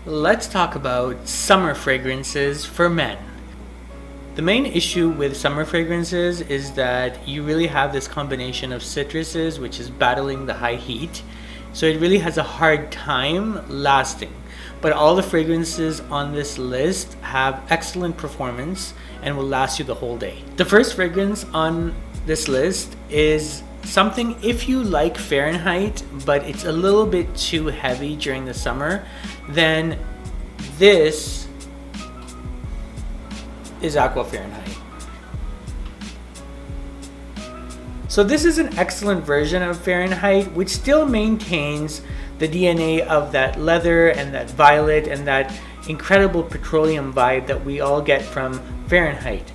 let's talk about summer fragrances for men. The main issue with summer fragrances is that you really have this combination of citruses which is battling the high heat, so it really has a hard time lasting. But all the fragrances on this list have excellent performance and will last you the whole day. The first fragrance on this list is something if you like Fahrenheit but it's a little bit too heavy during the summer, then this is Aqua Fahrenheit. So this is an excellent version of Fahrenheit which still maintains the DNA of that leather and that violet and that incredible petroleum vibe that we all get from Fahrenheit.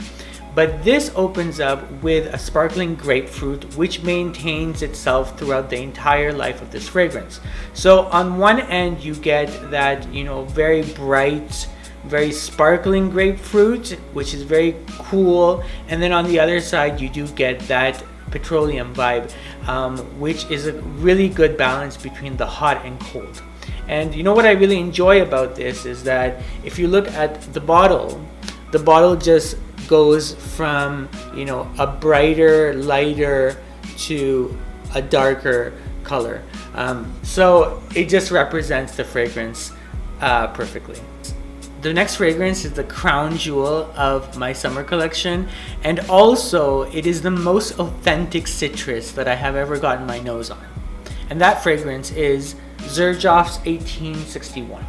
But this opens up with a sparkling grapefruit which maintains itself throughout the entire life of this fragrance. So on one end you get that, very bright, very sparkling grapefruit, which is very cool, and then on the other side you do get that petroleum vibe, which is a really good balance between the hot and cold. And what I really enjoy about this is that if you look at the bottle just goes from a brighter, lighter to a darker color. So it just represents the fragrance perfectly. The next fragrance is the crown jewel of my summer collection, and also it is the most authentic citrus that I have ever gotten my nose on. And that fragrance is Zarafoff's 1861.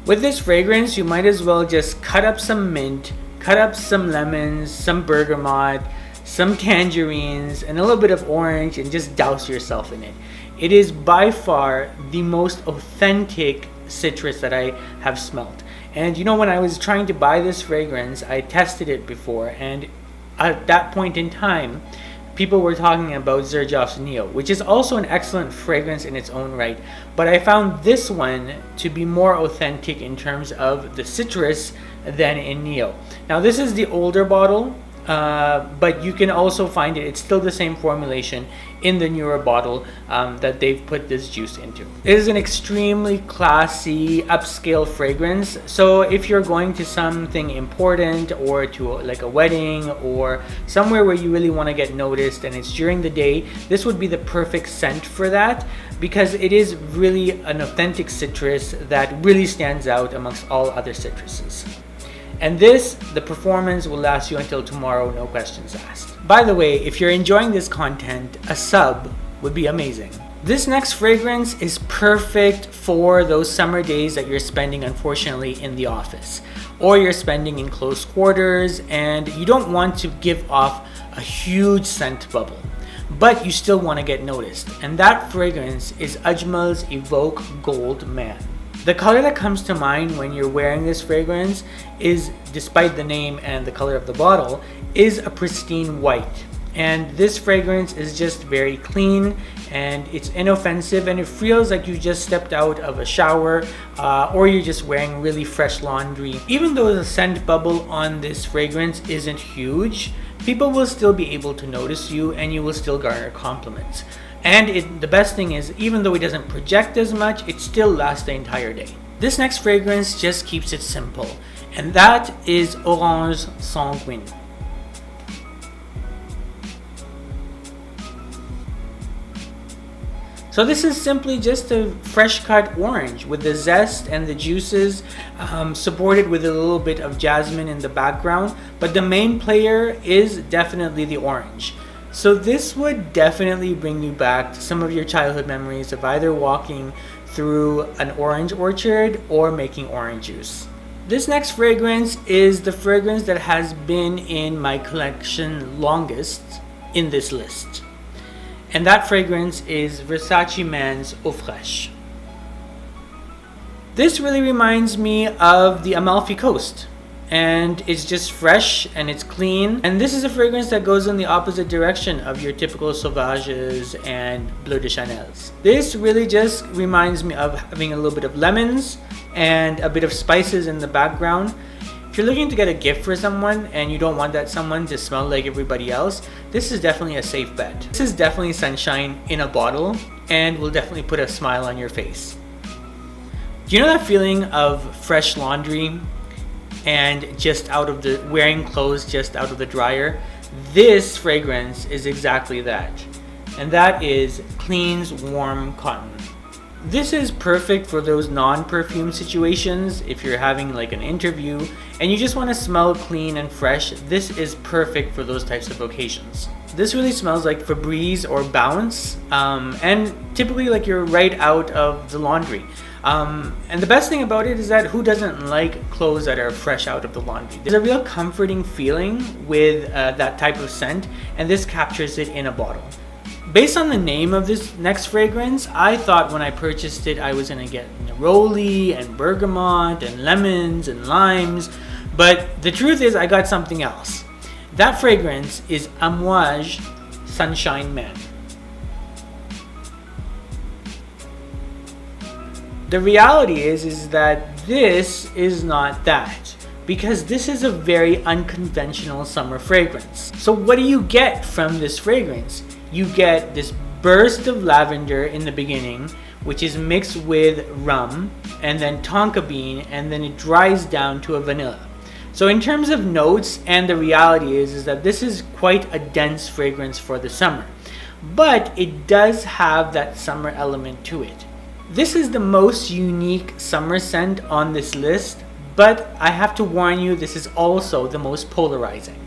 With this fragrance, you might as well just cut up some mint, cut up some lemons, some bergamot, some tangerines, and a little bit of orange, and just douse yourself in it. It is by far the most authentic citrus that I have smelt. And when I was trying to buy this fragrance, I tested it before, and at that point in time, people were talking about Zarafoff's Neo, which is also an excellent fragrance in its own right. But I found this one to be more authentic in terms of the citrus than in Neo. Now this is the older bottle, but you can also find it's still the same formulation in the newer bottle that they've put this juice into. It is an extremely classy, upscale fragrance. So if you're going to something important or to like a wedding or somewhere where you really want to get noticed and it's during the day, this would be the perfect scent for that, because it is really an authentic citrus that really stands out amongst all other citruses. And the performance will last you until tomorrow, no questions asked. By the way, if you're enjoying this content, a sub would be amazing. This next fragrance is perfect for those summer days that you're spending, unfortunately, in the office, or you're spending in close quarters and you don't want to give off a huge scent bubble, but you still want to get noticed. And that fragrance is Ajmal's Evoke Gold Man. The color that comes to mind when you're wearing this fragrance is, despite the name and the color of the bottle, is a pristine white. And this fragrance is just very clean and it's inoffensive, and it feels like you just stepped out of a shower or you're just wearing really fresh laundry. Even though the scent bubble on this fragrance isn't huge, people will still be able to notice you and you will still garner compliments. And the best thing is, even though it doesn't project as much, it still lasts the entire day. This next fragrance just keeps it simple, and that is Orange Sanguine. So this is simply just a fresh cut orange with the zest and the juices, supported with a little bit of jasmine in the background, but the main player is definitely the orange. So this would definitely bring you back to some of your childhood memories of either walking through an orange orchard or making orange juice. This next fragrance is the fragrance that has been in my collection longest in this list. And that fragrance is Versace Men Of Fresh. This really reminds me of the Amalfi Coast. And it's just fresh and it's clean. And this is a fragrance that goes in the opposite direction of your typical Sauvages and Bleu de Chanel's. This really just reminds me of having a little bit of lemons and a bit of spices in the background. If you're looking to get a gift for someone and you don't want that someone to smell like everybody else, this is definitely a safe bet. This is definitely sunshine in a bottle. and will definitely put a smile on your face. Do you know that feeling of fresh laundry and just out of the wearing clothes just out of the dryer? This fragrance is exactly that, and that is Clean's Warm Cotton. This is perfect for those non-perfume situations. If you're having like an interview and you just want to smell clean and fresh, this is perfect for those types of occasions. This really smells like Febreze or Bounce, and typically like you're right out of the laundry. And the best thing about it is that who doesn't like clothes that are fresh out of the laundry? There's a real comforting feeling with that type of scent, and this captures it in a bottle. Based on the name of this next fragrance, I thought when I purchased it I was going to get neroli and bergamot and lemons and limes, but the truth is I got something else. That fragrance is Amouage Sunshine Man. The reality is that this is not that, because this is a very unconventional summer fragrance. So what do you get from this fragrance? You get this burst of lavender in the beginning, which is mixed with rum and then tonka bean, and then it dries down to a vanilla. So in terms of notes, and the reality is that this is quite a dense fragrance for the summer, but it does have that summer element to it. This is the most unique summer scent on this list, but I have to warn you, this is also the most polarizing.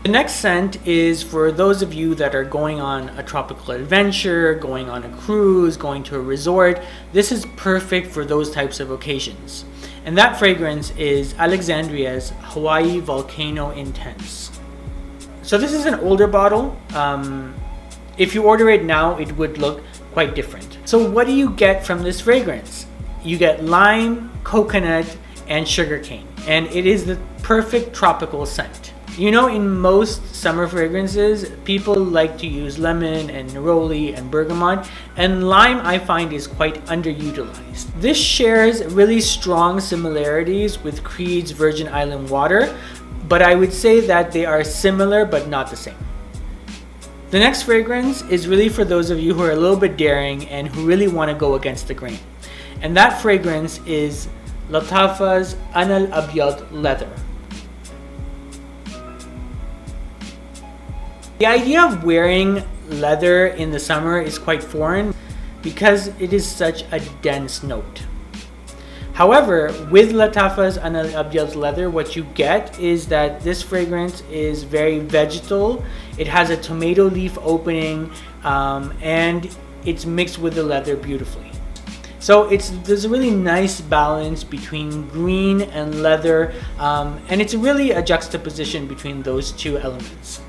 The next scent is for those of you that are going on a tropical adventure, going on a cruise, going to a resort. This is perfect for those types of occasions. And that fragrance is Alexandria's Hawaii Volcano Intense. So this is an older bottle. If you order it now, it would look quite different. So what do you get from this fragrance? You get lime, coconut, and sugarcane. And it is the perfect tropical scent. You know, in most summer fragrances, people like to use lemon and neroli and bergamot, and lime I find is quite underutilized. This shares really strong similarities with Creed's Virgin Island Water, but I would say that they are similar but not the same. The next fragrance is really for those of you who are a little bit daring and who really want to go against the grain. And that fragrance is Tavasses Leather. The idea of wearing leather in the summer is quite foreign because it is such a dense note. However, with Tavasses Leather, what you get is that this fragrance is very vegetal. It has a tomato leaf opening, and it's mixed with the leather beautifully. So there's a really nice balance between green and leather, and it's really a juxtaposition between those two elements.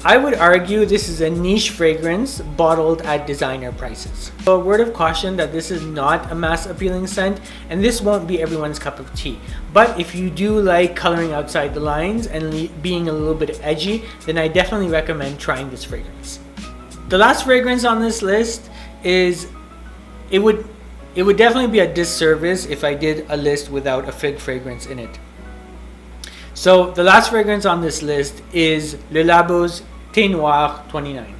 I would argue this is a niche fragrance bottled at designer prices. So a word of caution that this is not a mass appealing scent, and this won't be everyone's cup of tea. But if you do like coloring outside the lines and being a little bit edgy, then I definitely recommend trying this fragrance. The last fragrance on this list is, it would definitely be a disservice if I did a list without a fig fragrance in it. So the last fragrance on this list is Le Labo's Tinua 29.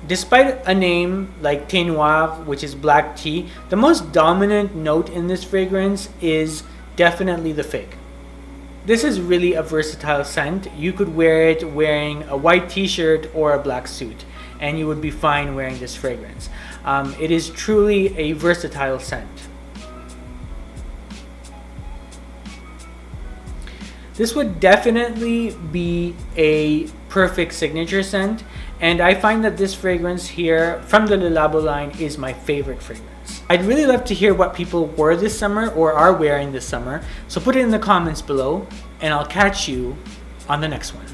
Despite a name like Thé Noir, which is black tea, the most dominant note in this fragrance is definitely the fig. This is really a versatile scent. You could wear it wearing a white t-shirt or a black suit, and you would be fine wearing this fragrance. It is truly a versatile scent. This would definitely be a perfect signature scent, and I find that this fragrance here from the Labo line is my favorite fragrance. I'd really love to hear what people wore this summer or are wearing this summer, so put it in the comments below, and I'll catch you on the next one.